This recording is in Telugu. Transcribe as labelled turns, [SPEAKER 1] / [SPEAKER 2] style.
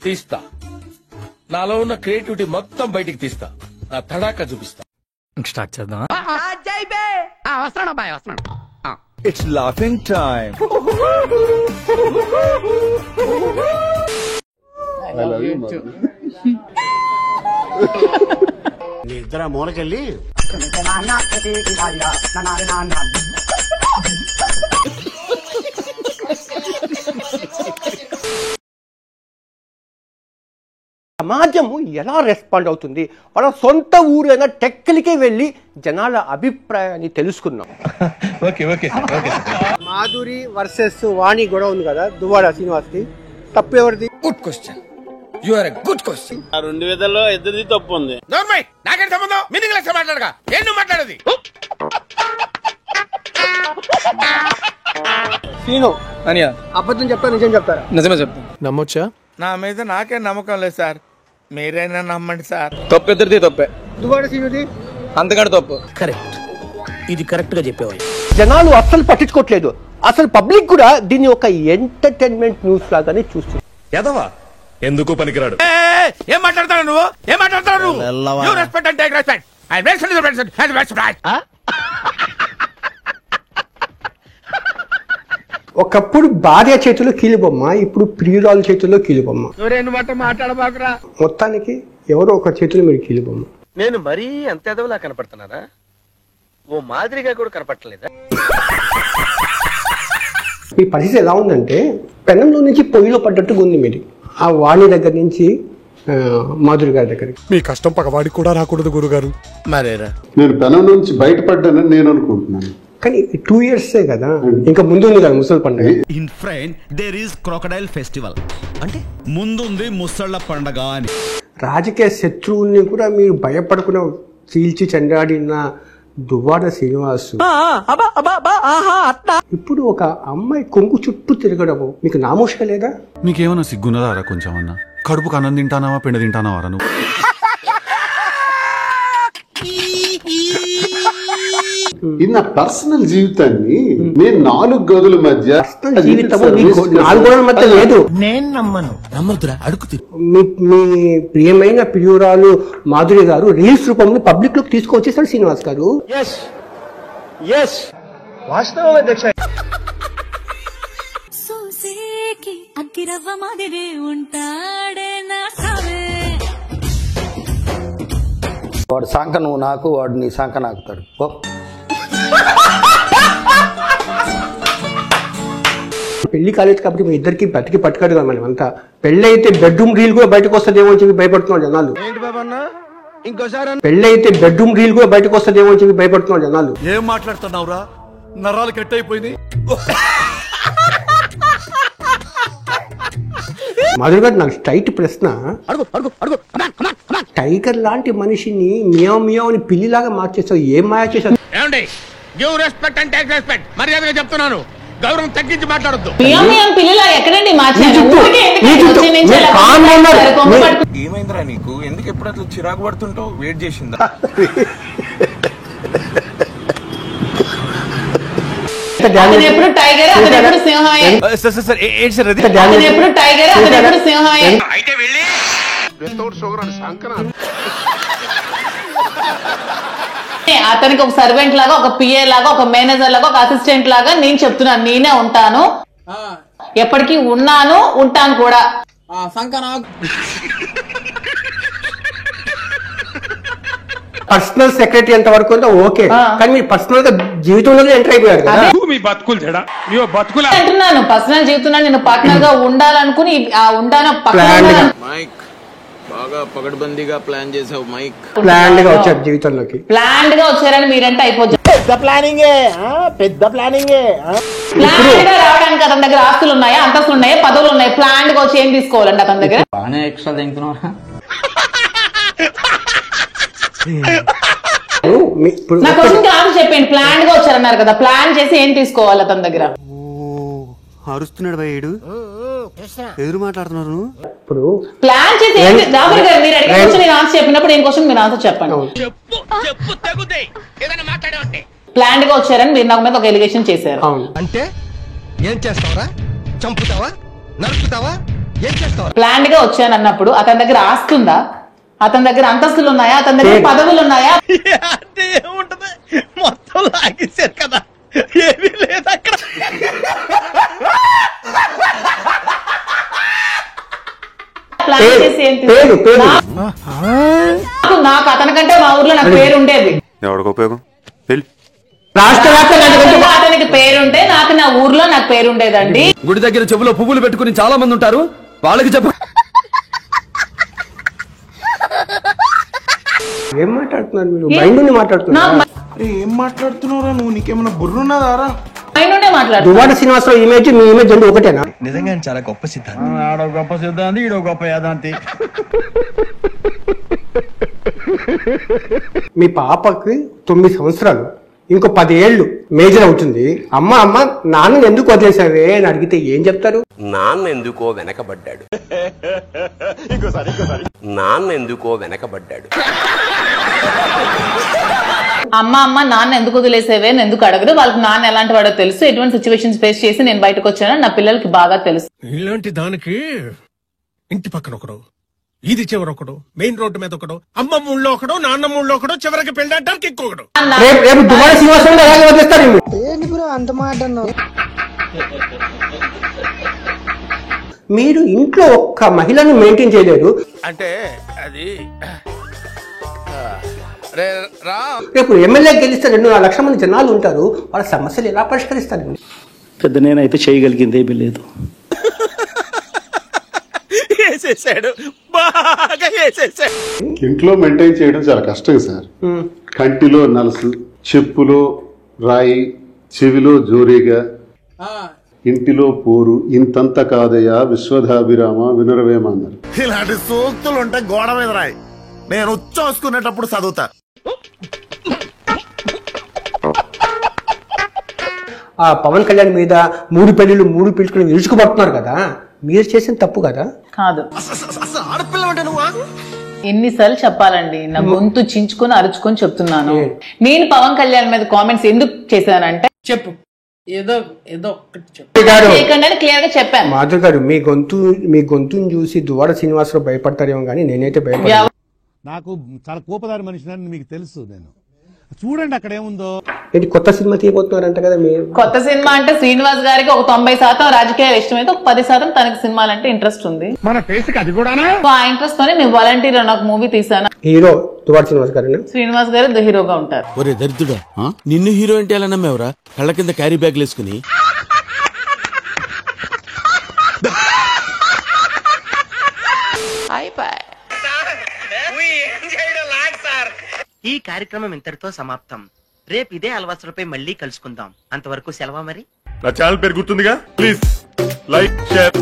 [SPEAKER 1] తీస్తా, నాలో ఉన్న క్రియేటివిటీ మొత్తం బయటికి తీస్తా, నా తడాక చూపిస్తా.
[SPEAKER 2] స్టార్ట్ చేద్దాం.
[SPEAKER 3] వస్తున్నాడు అబ్బాయి, వస్తున్నాడు.
[SPEAKER 4] It's laughing time.
[SPEAKER 5] మీ ఇద్దరు మూలకెళ్ళి
[SPEAKER 6] సమాజము ఎలా రెస్పాండ్ అవుతుంది, వాళ్ళ సొంత ఊరైనా టెక్కలికే వెళ్ళి జనాల అభిప్రాయాన్ని తెలుసుకున్నాం. మాధురి వర్సెస్ వాణి గొడవ ఉంది కదా, దువ్వాడ శ్రీనివాస్ది. తప్పు ఎవరిది?
[SPEAKER 1] Good question, you are a good question.
[SPEAKER 5] ఆ 2 విధాల్లో ఇద్దరిది తప్పు ఉంది.
[SPEAKER 1] నాకేం సంబంధం? మీనింగ్ లెస్ మాట్లాడగా ఏం నువ్వు మాట్లాడేది?
[SPEAKER 6] శ్రీను
[SPEAKER 2] అనియా
[SPEAKER 6] అబద్ధం చెప్తా, నిజం చెప్తారా?
[SPEAKER 2] నిజమే చెప్తాను.
[SPEAKER 4] నమ్మొచ్చా?
[SPEAKER 1] నా మీద నాకే నమ్మకం లేదు సార్, మీరైనా నమ్మండి సార్.
[SPEAKER 2] తప్పు ఇద్దరిది తప్పే,
[SPEAKER 6] దువ్వాడ శ్రీనుది
[SPEAKER 2] అంతకంటే తప్పు.
[SPEAKER 3] కరెక్ట్, ఇది కరెక్ట్ గా చెప్పేవాళ్ళు.
[SPEAKER 6] జనాలు అస్సలు పట్టించుకోవట్లేదు. అసలు పబ్లిక్ కూడా దీన్ని ఒక ఎంటర్టైన్మెంట్ న్యూస్ లాగానే చూస్తుంది.
[SPEAKER 4] ఎదవా ఎందుకు పనికిరాడు.
[SPEAKER 1] ఏం మాట్లాడతాడు నువ్వు? ఏం మాట్లాడతాడు నువ్వు? You respect and take respect. I respect.
[SPEAKER 6] ఒకప్పుడు భార్య చేతిలో కీలుబొమ్మ, ఇప్పుడు ప్రియురాల చేతిలో కీలుబొమ్మ.
[SPEAKER 1] మాట్లాడబాకురా.
[SPEAKER 6] మొత్తానికి ఎవరో ఒక చేతిలో మీరు కీలుబొమ్మ.
[SPEAKER 7] నేను మరీ అంత ఎదవలా కనపడుతున్నారా? ఓ మాదిరిగా కూడా కనపడలేదా?
[SPEAKER 6] మీ పరిస్థితి ఎలా ఉందంటే పెనంలో నుంచి పొయ్యిలో పడ్డట్టుగా ఉంది మీది. ఆ వాణి దగ్గర నుంచి మాధురి గారి దగ్గరికి.
[SPEAKER 4] మీ కష్టం పగవాడికి కూడా రాకూడదు గురుగారు.
[SPEAKER 1] మరేరా,
[SPEAKER 8] నేను పెనం నుంచి బయటపడ్డానని నేను అనుకుంటున్నాను.
[SPEAKER 6] కానీ 2 years కదా, ఇంకా ముందు ఉంది కదా ముసలి పండుగ.
[SPEAKER 9] In France there is crocodile festival, అంటే ముందుంది ముసళ్ళ పండగ అని.
[SPEAKER 6] రాజకీయ శత్రువుల్ని కూడా మీరు భయపడకుండా చీల్చి చెండాడిన దువ్వాడ శ్రీనివాస్ ఇప్పుడు ఒక అమ్మాయి కొంగు చుట్టూ తిరగడము మీకు నామోషిక లేదా?
[SPEAKER 9] మీకేమన్నా సిగ్గున్నదారా కొంచెం అన్నా? కడుపుకు అన్నం తింటానావా పిండ తింటానావారా నువ్వు?
[SPEAKER 8] ఇది నా పర్సనల్ జీవితాన్ని నేను 4 గదుల మధ్య
[SPEAKER 6] జీవితము 4 గోడల మధ్య లేదు.
[SPEAKER 3] నేను నమ్మను. నమ్మదురా, అడుగుతు.
[SPEAKER 6] మీ ప్రియమైన ప్రియురాలు మాధురి గారు రీల్స్ రూపంలో పబ్లిక్ లోకి తీసుకొచ్చేసాడు శ్రీనివాస్ గారు.
[SPEAKER 7] వాస్తవం అధ్యక్ష.
[SPEAKER 5] వాడు సంక నువ్వు నాకు, వాడు నీ సంక నాకుతాడు.
[SPEAKER 6] పెళ్లి కాలేదు కాబట్టి మీ ఇద్దరికి బతికి పట్టుకాడు కదా. మనం అంతా పెళ్లి అయితే బెడ్రూమ్ రీల్ కూడా బయటకు వస్తుందేమో అని చెప్పి భయపడుతున్నాడు జనాలు. పెళ్లి అయితే బెడ్రూమ్ రీల్ కూడా బయటకు వస్తుందేమో అని చెప్పి భయపడుతున్నాడు జనాలు.
[SPEAKER 9] ఏం మాట్లాడుతున్నావురా? నరాలు కట్ అయిపోయింది.
[SPEAKER 6] మాధురి గారు, నాకు స్ట్రైట్ ప్రశ్న. టైగర్ లాంటి మనిషిని మియావ్ మియావ్ అని పిల్లిలాగా మార్చేస్తావు, ఏం మాయా చేశావు?
[SPEAKER 1] ఏమండి, give respect and take respect. మర్యాదగా చెప్తున్నాను, గౌరవం తగ్గించి మాట్లాడొద్దు.
[SPEAKER 2] ఏమైందిరా నీకు? ఎందుకు ఎప్పుడు అట్లా చిరాకు పడుతుంటావు? వెయిట్ చేసిందా?
[SPEAKER 3] ఎప్పుడు టైగర్, ఎప్పుడు సింహమే. ఎప్పుడు టైగర్, ఎప్పుడు సింహమే.
[SPEAKER 1] అయితే వెళ్ళి
[SPEAKER 3] అతనికి ఒక సర్వెంట్ లాగా, ఒక పిఏ లాగా, ఒక మేనేజర్ లాగా, ఒక అసిస్టెంట్ లాగా నేను చెప్తున్నాను. నేనే ఉంటాను, ఎప్పటికీ ఉన్నాను, ఉంటాను కూడా.
[SPEAKER 6] పర్సనల్ సెక్రటరీ ఎంత వరకు ఉందో ఓకే, కానీ మీరు పర్సనల్ గా జీవితంలోనే ఎంటర్ అయిపోయారు కదా.
[SPEAKER 1] మీ బతుకులు చెడా, మీ బతుకులు
[SPEAKER 3] అంటున్నాను. పర్సనల్ జీవితంలో నేను పార్ట్నర్ గా ఉండాలనుకుని ఉండాను.
[SPEAKER 2] మైక్ బాగా పగడ్బందీగా ప్లాన్ చేసావు మైక్.
[SPEAKER 6] ప్లాన్డ్ గా వచ్చారు జీవితంలోకి.
[SPEAKER 3] ప్లాన్డ్ గా వచ్చారని మీరంటే అయిపోతుంది.
[SPEAKER 5] పెద్ద ప్లానింగే.
[SPEAKER 3] ప్లాన్డ్ గా రావడానికి అతని దగ్గర ఆస్తులు ఉన్నాయా, అంతస్తులు ఉన్నాయా, పదవులు ఉన్నాయి. ప్లాన్డ్ గా వచ్చి ఏం తీసుకోవాలండి అతని దగ్గర?
[SPEAKER 7] బాగానే ఎక్స్ట్రా తింటున్నావా?
[SPEAKER 3] నా క్వశ్చన్ ఆన్సర్ చెప్పండి. ప్లాన్ గా వచ్చారన్నారు కదా, ప్లాన్ చేసి ఏం తీసుకోవాలి అతని దగ్గర?
[SPEAKER 5] అరుస్తున్నాడు భయ్యుడు, ఎదురు మాట్లాడుతున్నారు.
[SPEAKER 6] ఇప్పుడు
[SPEAKER 3] ప్లాన్ చేసి రాబర్ గారు మీరు అడిగిన క్వశ్చన్ నేను ఆన్సర్ చెప్పినప్పుడు ఏం క్వశ్చన్ మీరు ఆన్సర్ చెప్పండి. ప్లాన్ గా వచ్చారని మీరు నాకు మీద ఒక ఎలిగేషన్ చేశారు.
[SPEAKER 5] అంటే ఏం చేస్తావరా? చంపుతావా?
[SPEAKER 9] నరుకుతావా? ఏం చేస్తావా?
[SPEAKER 3] ప్లాన్డ్ గా వచ్చాను అన్నప్పుడు అతని దగ్గర ఆస్తుందా, అతని దగ్గర అంతస్తులు ఉన్నాయా, అతని దగ్గర పదవులు ఉన్నాయా?
[SPEAKER 9] అంటే ఏముంటది, మొత్తం లాగేశారు కదా, ఏమీ లేదు అక్కడ.
[SPEAKER 3] ప్లాన్ చేసి ఏంటి? నాకు అతని కంటే మా ఊర్లో నాకు పేరు ఉండేది.
[SPEAKER 4] ఎవరికి ఉపయోగం?
[SPEAKER 6] రాష్ట్ర వ్యాప్తంగా
[SPEAKER 3] అతనికి పేరుంటే నాకు నా ఊర్లో నాకు పేరు ఉండేదండి.
[SPEAKER 1] గుడి దగ్గర చెవులో పువ్వులు పెట్టుకుని చాలా మంది ఉంటారు, వాళ్ళకి చెప్పు.
[SPEAKER 6] ఏం మాట్లాడుతున్నారు మీరు? మైండ్ నుండి మాట్లాడుతున్నారు.
[SPEAKER 2] ఏం మాట్లాడుతున్నావురా నువ్వు? నీకేమైనా బుర్రున్నదారా?
[SPEAKER 3] ఆయనుండే మాట్లాడు.
[SPEAKER 6] దువ్వాడ శ్రీనివాసరావు ఇమేజ్ మీ ఇమేజ్ రెండు ఒకటేనా?
[SPEAKER 9] నిజంగా చాలా గొప్ప సిద్ధాంతి. ఆడో గొప్ప సిద్ధాంతి, ఈడో గొప్ప యాదాంతి.
[SPEAKER 6] మీ పాపకి 9 సంవత్సరాలు, ఇంకో 10 ఏళ్ళు మేజర్ అవుతుంది. అమ్మ నాన్న ఎందుకు వదిలేసావే అని అడిగితే ఏం చెప్తారు?
[SPEAKER 10] నాన్న ఎందుకో వెనకబడ్డాడు. నాన్న ఎందుకో వెనకబడ్డాడు.
[SPEAKER 3] అమ్మ నాన్న ఎందుకు వదిలేసేవే అని ఎందుకు అడగదు. వాళ్ళకి నాన్న ఎలాంటి వాడో తెలుసు, ఎటువంటి సిచ్యువేషన్స్ ఫేస్ చేసి నేను బయటకు వచ్చానని నా పిల్లలకి బాగా తెలుసు.
[SPEAKER 1] ఇలాంటి దానికి ఇంటి పక్కన ఒకడు, ఇది చివరొకడు, మెయిన్ రోడ్డు మీద ఒకడు, అమ్మమ్మ ఊళ్ళో ఒకడు, నాన్నమ్మ ఊళ్ళో ఒకడు, చివరికి పెళ్ళడానికి ఇంకొకడు.
[SPEAKER 6] రేపు దువ్వాడ శ్రీనివాసరావు అలాగే వదిలేస్తారు. మీరు ఇంట్లో ఒక్క మహిళను మెయింటైన్ చేయలేరు.
[SPEAKER 1] అంటే అది
[SPEAKER 6] రేపు ఎమ్మెల్యే గెలిస్తే 2-4 లక్షల మంది జనాలు ఉంటారు. వాళ్ళ సమస్యలు ఎలా పరిష్కరిస్తారండి?
[SPEAKER 5] పెద్ద నేనైతే చేయగలిగింది ఏమీ లేదు.
[SPEAKER 8] ఇంట్లో మెయింటైన్ చేయడం చాలా కష్టం సార్. కంటిలో నలుసు, చెప్పులో రాయి, చెవిలో జోరీగా, ఇంటిలో పోరు, ఇంతంత కాదయ్యా విశ్వధాభిరామ వినురవేమ అన్నారు.
[SPEAKER 9] ఇలాంటి సూక్తులు ఉంటే గోడ మీద రాయి, నేను ఉచ్చోసుకునేటప్పుడు చదువుతా.
[SPEAKER 6] ఆ పవన్ కళ్యాణ్ మీద 3 పెళ్లిళ్ళు 3 పిలుచుకుని విరుచుకుపడుతున్నారు కదా, మీరు చేసిన తప్పు కదా?
[SPEAKER 3] కాదు.
[SPEAKER 9] అసలు ఆడపిల్ల అంటే నువ్వా?
[SPEAKER 3] ఎన్నిసార్లు చెప్పాలండి, నా గొంతు చించుకొని అరుచుకొని చెప్తున్నాను. నేను పవన్ కళ్యాణ్ మీద కామెంట్స్ ఎందుకు చేశానంటే చెప్పు ఏదో చేయకండి క్లియర్ గా చెప్పాను.
[SPEAKER 6] మాధవ్ గారు, మీ గొంతుని చూసి దువ్వాడ శ్రీనివాసరావు భయపడతారేమో కానీ నేనైతే భయపడతాను.
[SPEAKER 9] నాకు చాలా కోపదారి మనిషిని మీకు తెలుసు. నేను చూడండి అక్కడ ఏముందో.
[SPEAKER 6] ఏంటి కొత్త సినిమా తీయబోతున్నారంట కదా మీరు?
[SPEAKER 3] కొత్త సినిమా అంటే శ్రీనివాస్ గారికి ఒక 90% రాజకీయాలు ఇష్టమైతే ఒక 10% తనకి సినిమాలంటే ఇంట్రెస్ట్ ఉంది.
[SPEAKER 9] మన ఫేస్ కి అది కూడా
[SPEAKER 3] ఆ ఇంట్రెస్ట్ తోనే నేను వాలంటీర్ అని ఒక మూవీ తీసాను.
[SPEAKER 6] హీరో దువ్వాడ శ్రీనివాస్ గారు.
[SPEAKER 3] శ్రీనివాస్ గారు ద హీరోగా ఉంటారు.
[SPEAKER 1] ఒరే దరిద్రుడా, నిన్ను హీరో అంటే ఎలా నమ్మేవరా? కళ్ళ కింద క్యారీ బ్యాగ్ వేసుకుని.
[SPEAKER 7] ఈ కార్యక్రమం ఇంతటితో సమాప్తం. రేపు ఇదే అలవాసులపై మళ్ళీ కలుసుకుందాం. అంతవరకు సెలవా మరి.
[SPEAKER 4] నా ఛానల్ పేరు గుర్తుందిగా, ప్లీజ్ లైక్, షేర్.